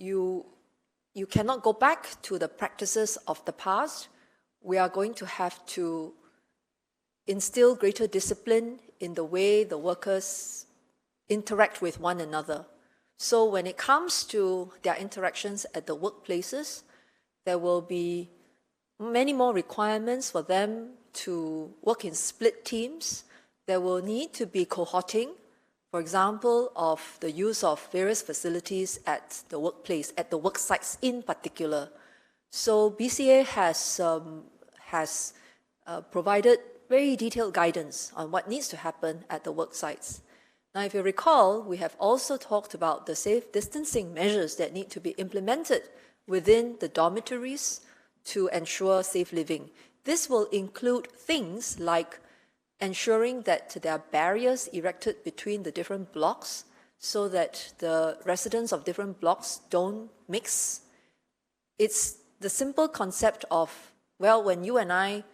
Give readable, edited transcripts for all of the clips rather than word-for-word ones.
you cannot go back to the practices of the past. We are going to have to instill greater discipline in the way the workers interact with one another. So when it comes to their interactions at the workplaces, there will be many more requirements for them to work in split teams. There will need to be cohorting, for example, of the use of various facilities at the workplace, at the work sites in particular. So BCA has provided very detailed guidance on what needs to happen at the work sites. Now, if you recall, we have also talked about the safe distancing measures that need to be implemented within the dormitories to ensure safe living. This will include things like ensuring that there are barriers erected between the different blocks so that the residents of different blocks don't mix. It's the simple concept of, well, when you and I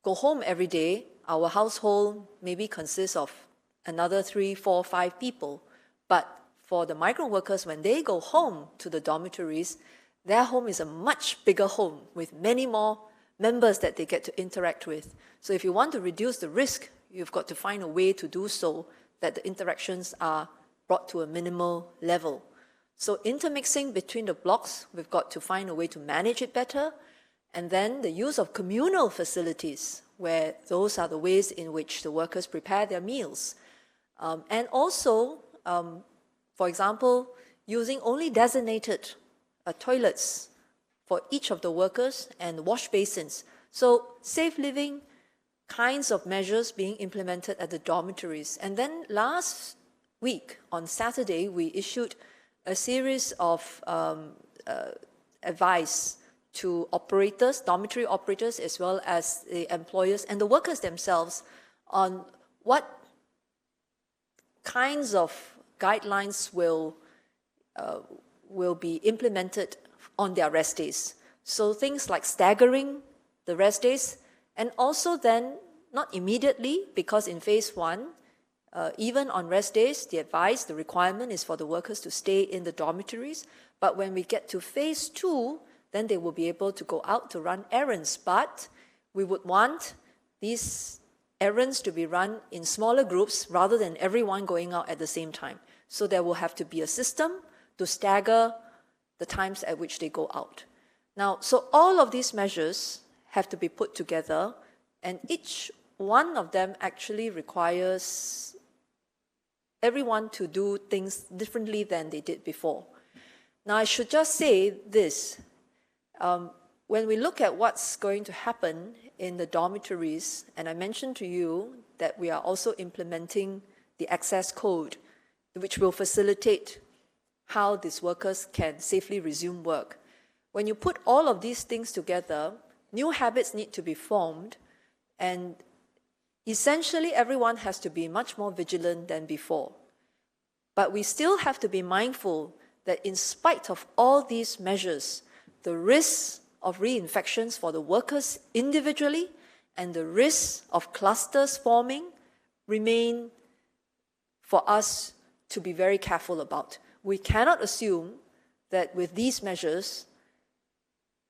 go home every day, our household maybe consists of another 3, 4, 5 people. But for the migrant workers, when they go home to the dormitories, their home is a much bigger home with many more members that they get to interact with. So if you want to reduce the risk, you've got to find a way to do so that the interactions are brought to a minimal level. So intermixing between the blocks, we've got to find a way to manage it better. And then the use of communal facilities, where those are the ways in which the workers prepare their meals. And also, for example, using only designated toilets for each of the workers and wash basins. So safe living kinds of measures being implemented at the dormitories. And then last week, on Saturday, we issued a series of advice to operators, dormitory operators, as well as the employers and the workers themselves on what kinds of guidelines will be implemented on their rest days. So things like staggering the rest days, and also then, not immediately, because in phase 1, even on rest days, the advice, the requirement is for the workers to stay in the dormitories. But when we get to phase 2, then they will be able to go out to run errands. But we would want these errands to be run in smaller groups rather than everyone going out at the same time. So there will have to be a system to stagger the times at which they go out. Now, so all of these measures have to be put together, and each one of them actually requires everyone to do things differently than they did before. Now, I should just say this. When we look at what's going to happen in the dormitories, and I mentioned to you that we are also implementing the access code, which will facilitate how these workers can safely resume work. When you put all of these things together, new habits need to be formed, and essentially everyone has to be much more vigilant than before. But we still have to be mindful that in spite of all these measures, the risks of reinfections for the workers individually and the risks of clusters forming remain for us to be very careful about. We cannot assume that with these measures,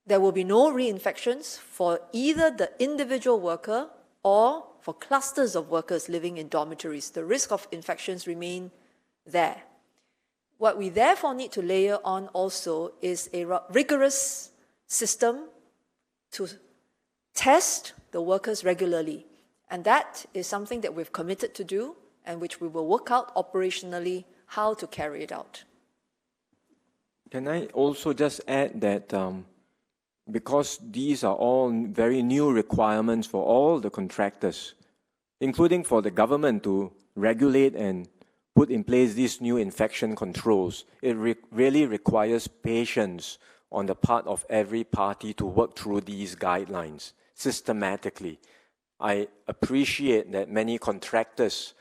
there will be no reinfections for either the individual worker or for clusters of workers living in dormitories. The risk of infections remain there. What we therefore need to layer on also is a rigorous system to test the workers regularly. And that is something that we've committed to do and which we will work out operationally how to carry it out. Can I also just add that because these are all very new requirements for all the contractors, including for the government to regulate and put in place these new infection controls, it really requires patience on the part of every party to work through these guidelines systematically. I appreciate that many contractors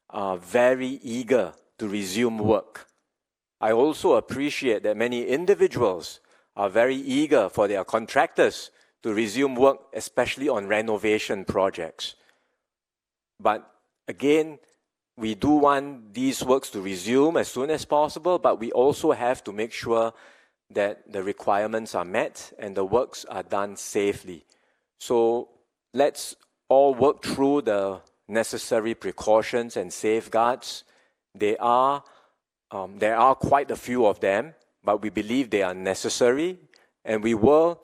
are very eager to resume work. I also appreciate that many individuals are very eager for their contractors to resume work, especially on renovation projects. But again, we do want these works to resume as soon as possible, but we also have to make sure that the requirements are met and the works are done safely. So let's all work through the necessary precautions and safeguards. There are quite a few of them, but we believe they are necessary, and we will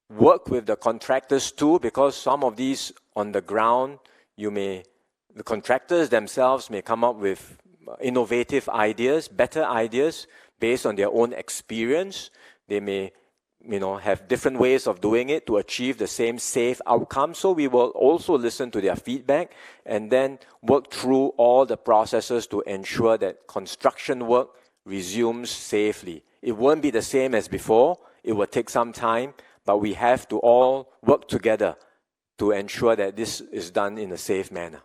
work with the contractors too, because some of these on the ground, the contractors themselves may come up with innovative ideas, better ideas based on their own experience. They may have different ways of doing it to achieve the same safe outcome. So we will also listen to their feedback and then work through all the processes to ensure that construction work resumes safely. It won't be the same as before. It will take some time, but we have to all work together to ensure that this is done in a safe manner.